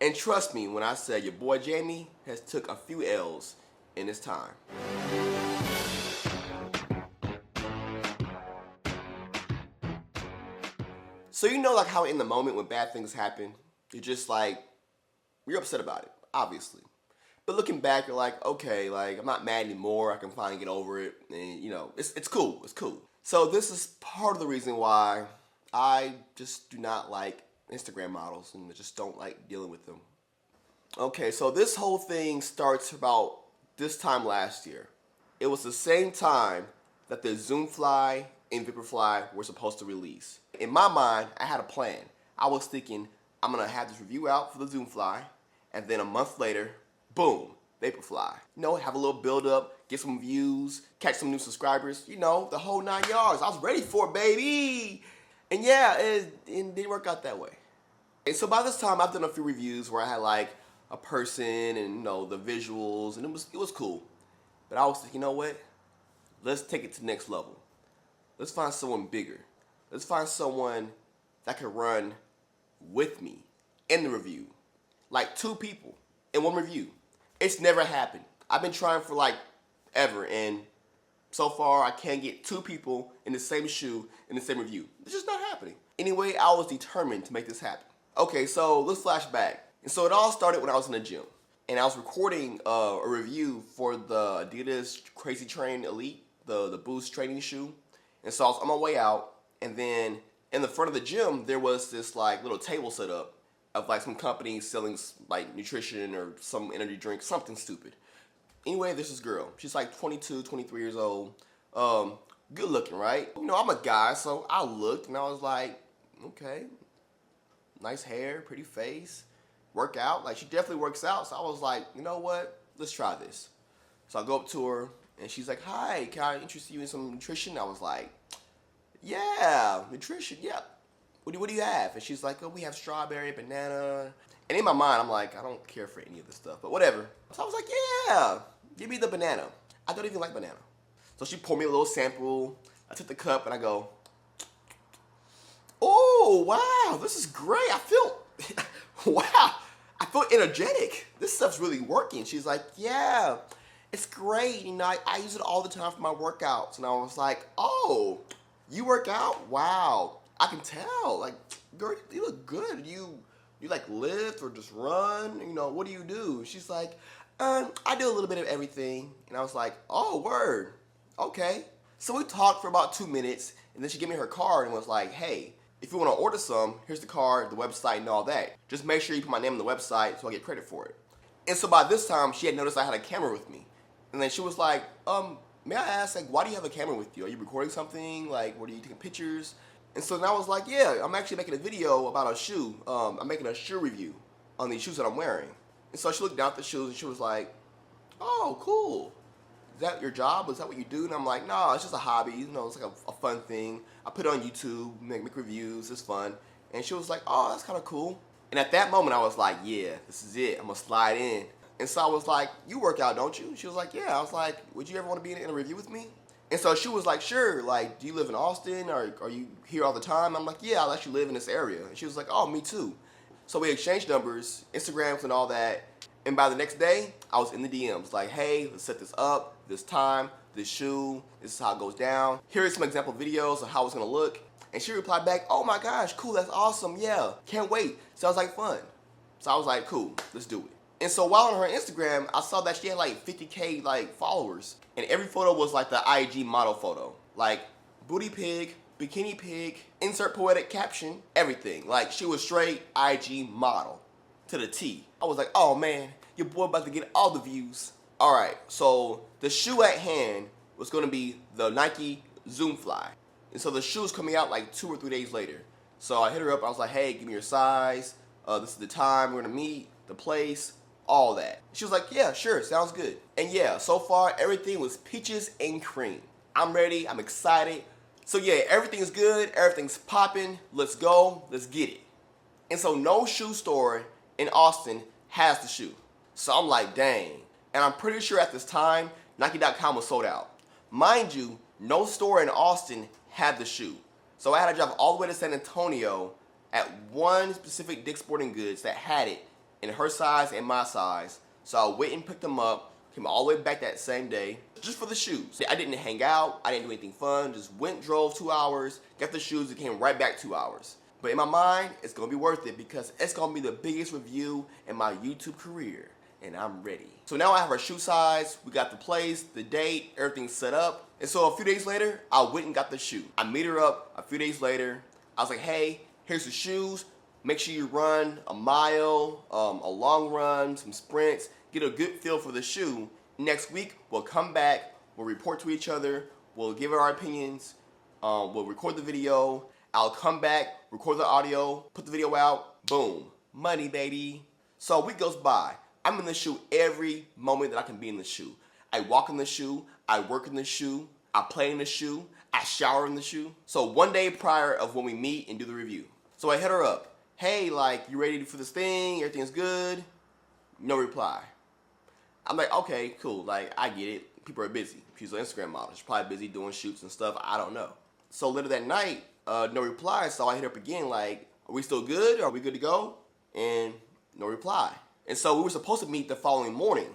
And trust me when I say your boy Jamie has took a few L's in his time. So you know like how in the moment when bad things happen, you're just like, you're upset about it, obviously. But looking back, you're like, okay, like I'm not mad anymore. I can finally get over it, and you know, it's cool. It's cool. So this is part of the reason why I just do not like Instagram models and I just don't like dealing with them. Okay, so this whole thing starts about this time last year. It was the same time that the Zoomfly and Vaporfly were supposed to release. In my mind, I had a plan. I was thinking, I'm gonna have this review out for the Zoomfly, and then a month later, boom, Vaporfly. You know, have a little build up, get some views, catch some new subscribers, you know, the whole 9 yards. I was ready for it, baby. And yeah, it didn't work out that way. And so by this time, I've done a few reviews where I had like a person and you know the visuals, and it was cool. But I was thinking, you know what? Let's take it to the next level. Let's find someone bigger. Let's find someone that can run with me in the review. Like 2 people in one review. It's never happened. I've been trying for like ever, and so far I can't get 2 people in the same shoe in the same review. It's just not happening. Anyway, I was determined to make this happen. Okay, so let's flash back. And so it all started when I was in the gym. And I was recording a review for the Adidas Crazy Train Elite, the Boost training shoe. And so I was on my way out, and then in the front of the gym, there was this like little table set up of like some company selling like nutrition or some energy drink, something stupid. Anyway, there's this girl. She's like 22, 23 years old. Good looking, right? You know, I'm a guy, so I looked and I was like, okay, nice hair, pretty face, work out. Like she definitely works out. So I was like, you know what? Let's try this. So I go up to her and she's like, hi, can I interest you in some nutrition? I was like, yeah, nutrition, yeah. What do you have? And she's like, oh, we have strawberry, banana. And in my mind, I'm like, I don't care for any of this stuff, but whatever. So I was like, yeah, give me the banana. I don't even like banana. So she poured me a little sample. I took the cup and I go, oh, wow, this is great. I feel, wow, I feel energetic. This stuff's really working. She's like, yeah, it's great. You know, I use it all the time for my workouts. And I was like, oh, you work out? Wow. I can tell, like, girl, you look good. You like lift or just run? You know, what do you do? She's like, I do a little bit of everything. And I was like, oh, word, okay. So we talked for about 2 minutes, and then she gave me her card and was like, hey, if you want to order some, here's the card, the website, and all that. Just make sure you put my name on the website so I get credit for it. And so by this time, she had noticed I had a camera with me. And then she was like, may I ask, like, why do you have a camera with you? Are you recording something? Like, what are you taking pictures? And so then I was like, yeah, I'm actually making a video about a shoe. I'm making a shoe review on these shoes that I'm wearing. And so she looked down at the shoes and she was like, oh, cool. Is that your job? Is that what you do? And I'm like, no, it's just a hobby. You know, it's like a fun thing. I put it on YouTube, make reviews. It's fun. And she was like, oh, that's kind of cool. And at that moment, I was like, yeah, this is it. I'm going to slide in. And so I was like, you work out, don't you? She was like, yeah. I was like, would you ever want to be in a review with me? And so she was like, sure, like, do you live in Austin or are you here all the time? I'm like, yeah, I actually live in this area. And she was like, oh, me too. So we exchanged numbers, Instagrams and all that. And by the next day, I was in the DMs like, hey, let's set this up, this time, this shoe, this is how it goes down. Here are some example videos of how it's gonna look. And she replied back, oh my gosh, cool, that's awesome, yeah, can't wait, sounds like fun. So I was like, cool, let's do it. And so while on her Instagram, I saw that she had like 50K like followers. And every photo was like the IG model photo. Like booty pig, bikini pig, insert poetic caption, everything. Like she was straight IG model to the T. I was like, oh man, your boy about to get all the views. All right, so the shoe at hand was gonna be the Nike Zoomfly. And so the shoe was coming out like 2 or 3 days later. So I hit her up, I was like, hey, give me your size. This is the time we're gonna meet, the place, all that. She was like, yeah, sure, sounds good. And yeah, so far, everything was peaches and cream. I'm ready, I'm excited. So yeah, everything's good, everything's popping. Let's go, let's get it. And so no shoe store in Austin has the shoe. So I'm like, dang. And I'm pretty sure at this time, Nike.com was sold out. Mind you, no store in Austin had the shoe. So I had to drive all the way to San Antonio at one specific Dick's Sporting Goods that had it in her size and my size. So I went and picked them up, came all the way back that same day, just for the shoes. I didn't hang out, I didn't do anything fun, just went, drove 2 hours, got the shoes, and came right back 2 hours. But in my mind, it's gonna be worth it because it's gonna be the biggest review in my YouTube career, and I'm ready. So now I have our shoe size, we got the place, the date, everything's set up. And so a few days later, I went and got the shoe. I meet her up a few days later. I was like, hey, here's the shoes. Make sure you run a mile, a long run, some sprints, get a good feel for the shoe. Next week, we'll come back, we'll report to each other, we'll give our opinions, we'll record the video. I'll come back, record the audio, put the video out, boom, money, baby. So a week goes by. I'm in the shoe every moment that I can be in the shoe. I walk in the shoe, I work in the shoe, I play in the shoe, I shower in the shoe. So one day prior of when we meet and do the review. So I hit her up. Hey, like, you ready for this thing? Everything's good? No reply. I'm like, okay, cool. Like, I get it. People are busy. She's an Instagram model. She's probably busy doing shoots and stuff. I don't know. So later that night, no reply. So I hit her up again, like, are we still good? Are we good to go? And no reply. And so we were supposed to meet the following morning.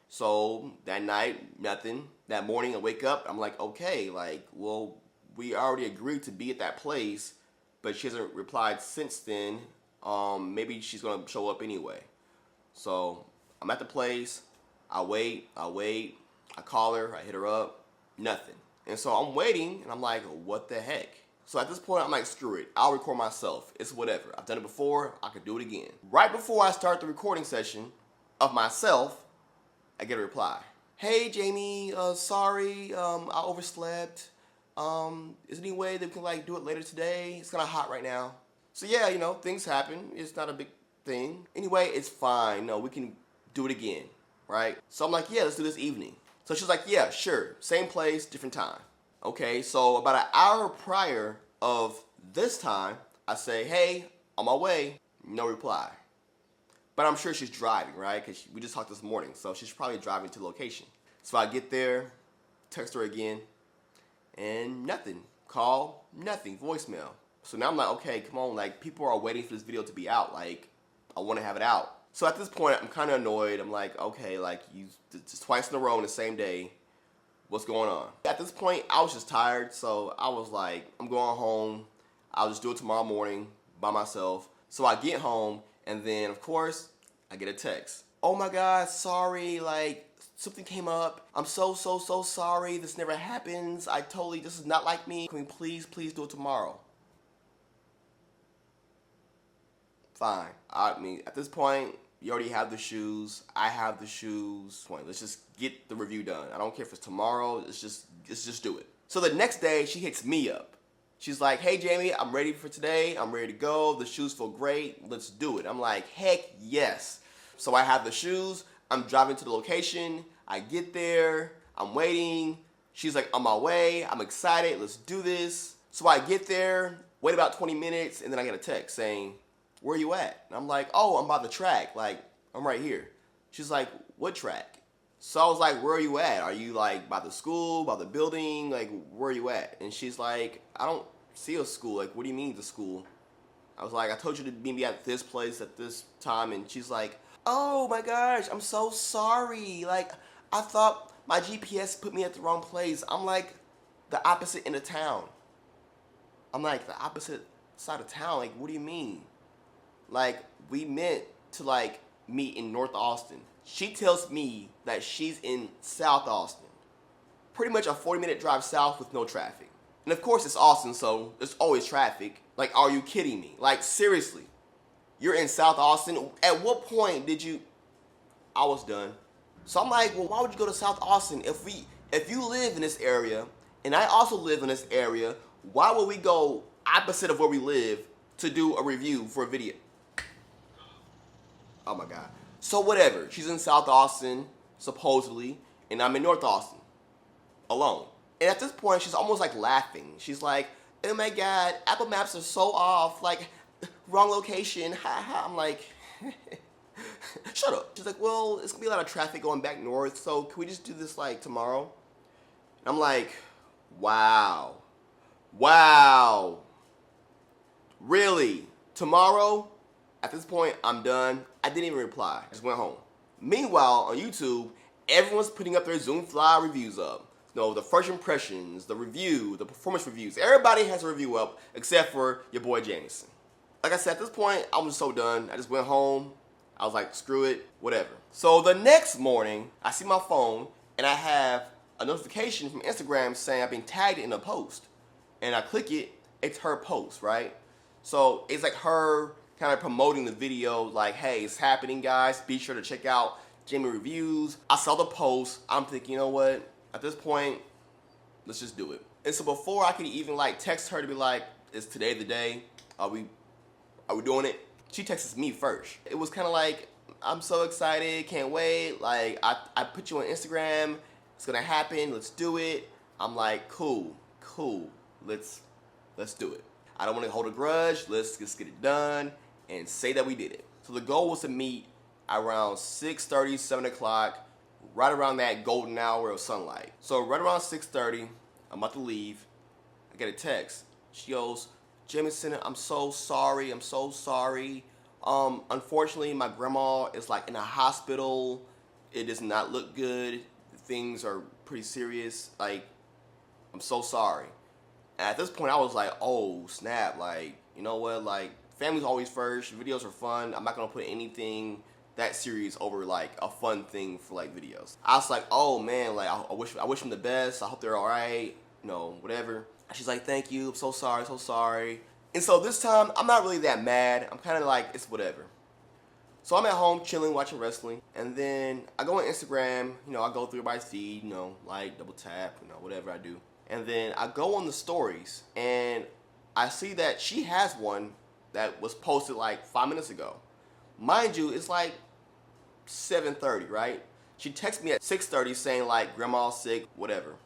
So that night, nothing. That morning, I wake up. I'm like, okay, like, well, we already agreed to be at that place, but she hasn't replied since then. Maybe she's gonna show up anyway. So I'm at the place. I wait. I call her. I hit her up. Nothing. And so I'm waiting, and I'm like, what the heck? So at this point, I'm like, screw it. I'll record myself. It's whatever. I've done it before. I could do it again. Right before I start the recording session of myself, I get a reply. Hey, Jamie. Sorry. I overslept. Is there any way that we can like do it later today? It's kind of hot right now. So yeah, you know, things happen. It's not a big thing. Anyway, it's fine. No, we can do it again, right? So I'm like, yeah, let's do this evening. So she's like, yeah, sure. Same place, different time. Okay, so about an hour prior of this time, I say, hey, on my way. No reply. But I'm sure she's driving, right? Because we just talked this morning, so she's probably driving to the location. So I get there, text her again, and nothing. Call, nothing, voicemail. So now I'm like, okay, come on, like, people are waiting for this video to be out. Like, I want to have it out. So at this point, I'm kind of annoyed. I'm like, okay, like, you just twice in a row in the same day. What's going on? At this point, I was just tired, so I was like, I'm going home. I'll just do it tomorrow morning by myself. So I get home, and then, of course, I get a text. Oh my God, sorry, like, something came up. I'm so sorry. This never happens. This is not like me. Can we please do it tomorrow? Fine. I mean, at this point, you already have the shoes. I have the shoes. Let's just get the review done. I don't care if it's tomorrow. Let's just do it. So the next day, she hits me up. She's like, hey, Jamie, I'm ready for today. I'm ready to go. The shoes feel great. Let's do it. I'm like, heck yes. So I have the shoes. I'm driving to the location. I get there. I'm waiting. She's like, on my way. I'm excited. Let's do this. So I get there, wait about 20 minutes, and then I get a text saying, where you at? And I'm like, oh, I'm by the track. Like, I'm right here. She's like, what track? So I was like, where are you at? Are you like by the school, by the building? Like, where are you at? And she's like, I don't see a school. Like, what do you mean the school? I was like, I told you to meet me at this place at this time. And she's like, oh my gosh, I'm so sorry. Like, I thought my GPS put me at the wrong place. I'm like the opposite end of town. I'm like the opposite side of town. Like, what do you mean? Like, we meant to like meet in North Austin. She tells me that she's in South Austin. Pretty much a 40-minute drive south with no traffic. And of course it's Austin, so there's always traffic. Like, are you kidding me? Like, seriously. You're in South Austin. At what point did you... I was done. So I'm like, well, why would you go to South Austin? If you live in this area, and I also live in this area, why would we go opposite of where we live to do a review for a video? Oh my God. So whatever. She's in South Austin, supposedly, and I'm in North Austin, alone. And at this point, she's almost like laughing. She's like, oh my God, Apple Maps are so off. Like, wrong location. Ha ha. I'm like, shut up. She's like, well, it's gonna be a lot of traffic going back north, so can we just do this like tomorrow? And I'm like, wow. Wow. Really? Tomorrow? At this point, I'm done. I didn't even reply. I just went home. Meanwhile, on YouTube, everyone's putting up their Zoomfly reviews up. You know, the first impressions, the review, the performance reviews. Everybody has a review up except for your boy Jameson. Like I said, at this point, I'm just so done. I just went home. I was like, screw it, whatever. So the next morning, I see my phone and I have a notification from Instagram saying I've been tagged in a post. And I click it, it's her post, right? So it's like her kind of promoting the video, like, hey, it's happening, guys. Be sure to check out Jamie Reviews. I saw the post. I'm thinking, you know what? At this point, let's just do it. And so before I could even like text her to be like, is today the day? Are we doing it? She texts me first. It was kind of like, I'm so excited, can't wait. Like, I put you on Instagram. It's gonna happen. Let's do it. I'm like, cool. Let's do it. I don't want to hold a grudge. Let's just get it done and say that we did it. So the goal was to meet around 6:30, 7 o'clock, right around that golden hour of sunlight. So right around 6:30, I'm about to leave. I get a text. She goes, Jameson, I'm so sorry. Unfortunately, my grandma is like in a hospital. It does not look good. Things are pretty serious. Like, I'm so sorry. And at this point, I was like, oh, snap. Like, you know what? Like, family's always first. Videos are fun. I'm not going to put anything that serious over, like, a fun thing for, like, videos. I was like, oh, man. Like, I wish them the best. I hope they're all right. You know, whatever. And she's like, thank you. I'm so sorry. And so this time, I'm not really that mad. I'm kind of like, it's whatever. So I'm at home chilling, watching wrestling. And then I go on Instagram. You know, I go through everybody's feed, you know, like, double tap, you know, whatever I do. And then I go on the stories, and I see that she has one that was posted like 5 minutes ago. Mind you, it's like 7:30, right? She texted me at 6:30 saying like, grandma's sick, whatever.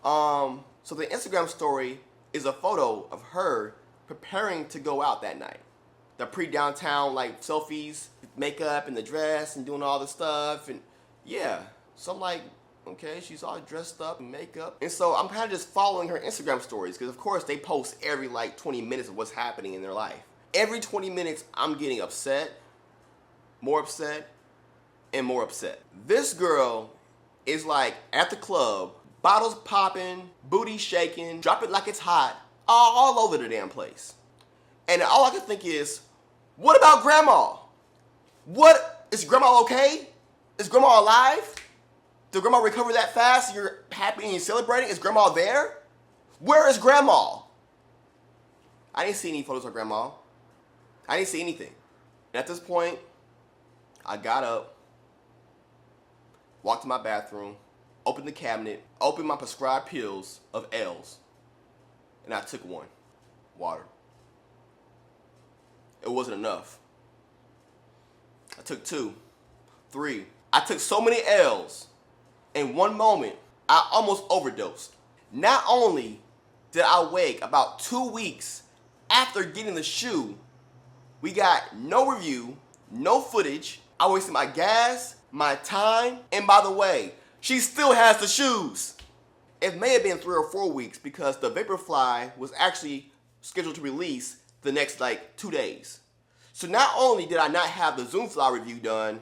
So the Instagram story is a photo of her preparing to go out that night. The pre-downtown like selfies, makeup and the dress and doing all the stuff, and yeah. So I'm like, okay, she's all dressed up in makeup. And so I'm kind of just following her Instagram stories because, of course, they post every like 20 minutes of what's happening in their life. Every 20 minutes, I'm getting upset, more upset, and more upset. This girl is like at the club, bottles popping, booty shaking, drop it like it's hot, all over the damn place. And all I can think is, what about grandma? Is grandma okay? Is grandma alive? Did grandma recover that fast? You're happy and you're celebrating? Is grandma there? Where is grandma? I didn't see any photos of grandma. I didn't see anything. And at this point, I got up, walked to my bathroom, opened the cabinet, opened my prescribed pills of L's, and I took one. Water. It wasn't enough. I took 2, 3. I took so many L's. In one moment, I almost overdosed. Not only did I wake about 2 weeks after getting the shoe, we got no review, no footage. I wasted my gas, my time, and by the way, she still has the shoes. It may have been 3 or 4 weeks because the Vaporfly was actually scheduled to release the next like 2 days. So not only did I not have the Zoomfly review done,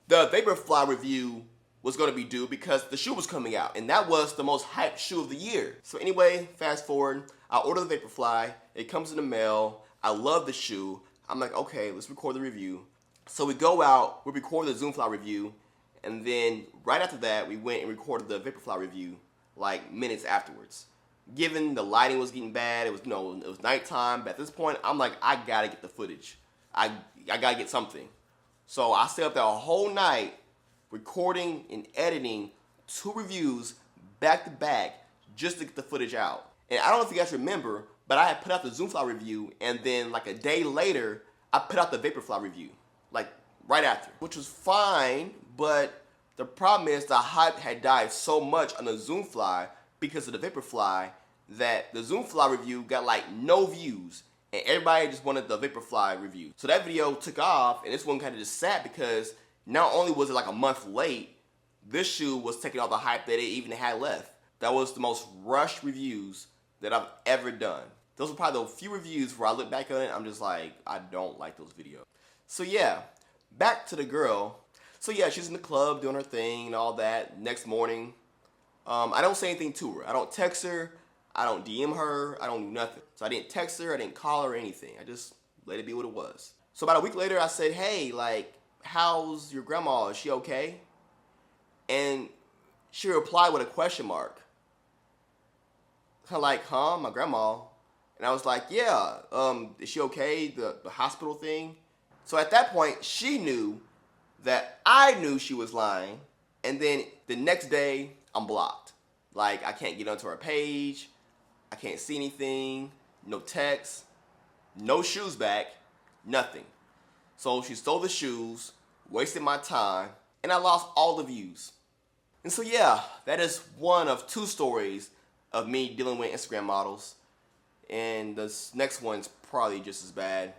the Vaporfly review was going to be due because the shoe was coming out, and that was the most hyped shoe of the year. So anyway, fast forward, I order the Vaporfly, it comes in the mail, I love the shoe. I'm like, okay, let's record the review. So we go out, we record the Zoomfly review, and then right after that, we went and recorded the Vaporfly review like minutes afterwards. Given the lighting was getting bad, it was nighttime, but at this point, I'm like, I gotta get the footage. I gotta get something. So I stayed up there a whole night recording and editing 2 reviews back to back just to get the footage out. And I don't know if you guys remember, but I had put out the Zoomfly review, and then like a day later, I put out the Vaporfly review, like right after, which was fine, but the problem is the hype had died so much on the Zoomfly because of the Vaporfly that the Zoomfly review got like no views, and everybody just wanted the Vaporfly review. So that video took off, and this one kind of just sat because not only was it like a month late, this shoe was taking all the hype that it even had left. That was the most rushed reviews that I've ever done. Those were probably the few reviews where I look back on it, I'm just like, I don't like those videos. So yeah, back to the girl. So yeah, she's in the club doing her thing and all that. Next morning, I don't say anything to her. I don't text her. I don't DM her. I don't do nothing. So I didn't text her. I didn't call her or anything. I just let it be what it was. So about a week later, I said, hey, like, how's your grandma? Is she okay? And she replied with a question mark. Kind of like, huh, my grandma? And I was like, yeah, is she okay? The hospital thing? So at that point, she knew that I knew she was lying. And then the next day, I'm blocked. Like, I can't get onto her page. I can't see anything. No text. No shoes back. Nothing. So she stole the shoes, wasted my time, and I lost all the views. And so yeah, that is one of 2 stories of me dealing with Instagram models. And this next one's probably just as bad.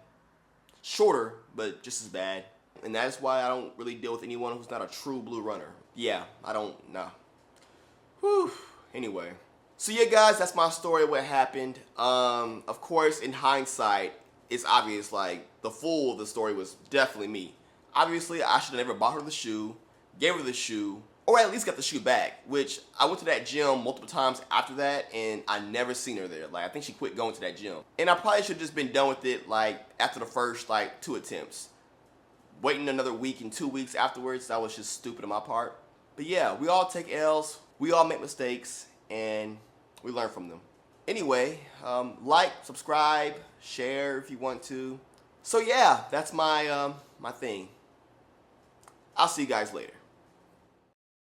Shorter, but just as bad. And that's why I don't really deal with anyone who's not a true blue runner. Yeah, I don't, nah. Whew. Anyway. So yeah, guys, that's my story of what happened. Of course, in hindsight, it's obvious, like, the fool of the story was definitely me. Obviously, I should have never bought her the shoe, gave her the shoe, or at least got the shoe back, which I went to that gym multiple times after that, and I never seen her there. Like, I think she quit going to that gym. And I probably should have just been done with it, like, after the first, like, 2 attempts. Waiting another week and 2 weeks afterwards, that was just stupid on my part. But yeah, we all take L's, we all make mistakes, and we learn from them. Anyway, like, subscribe, share if you want to. So yeah, that's my, my thing. I'll see you guys later.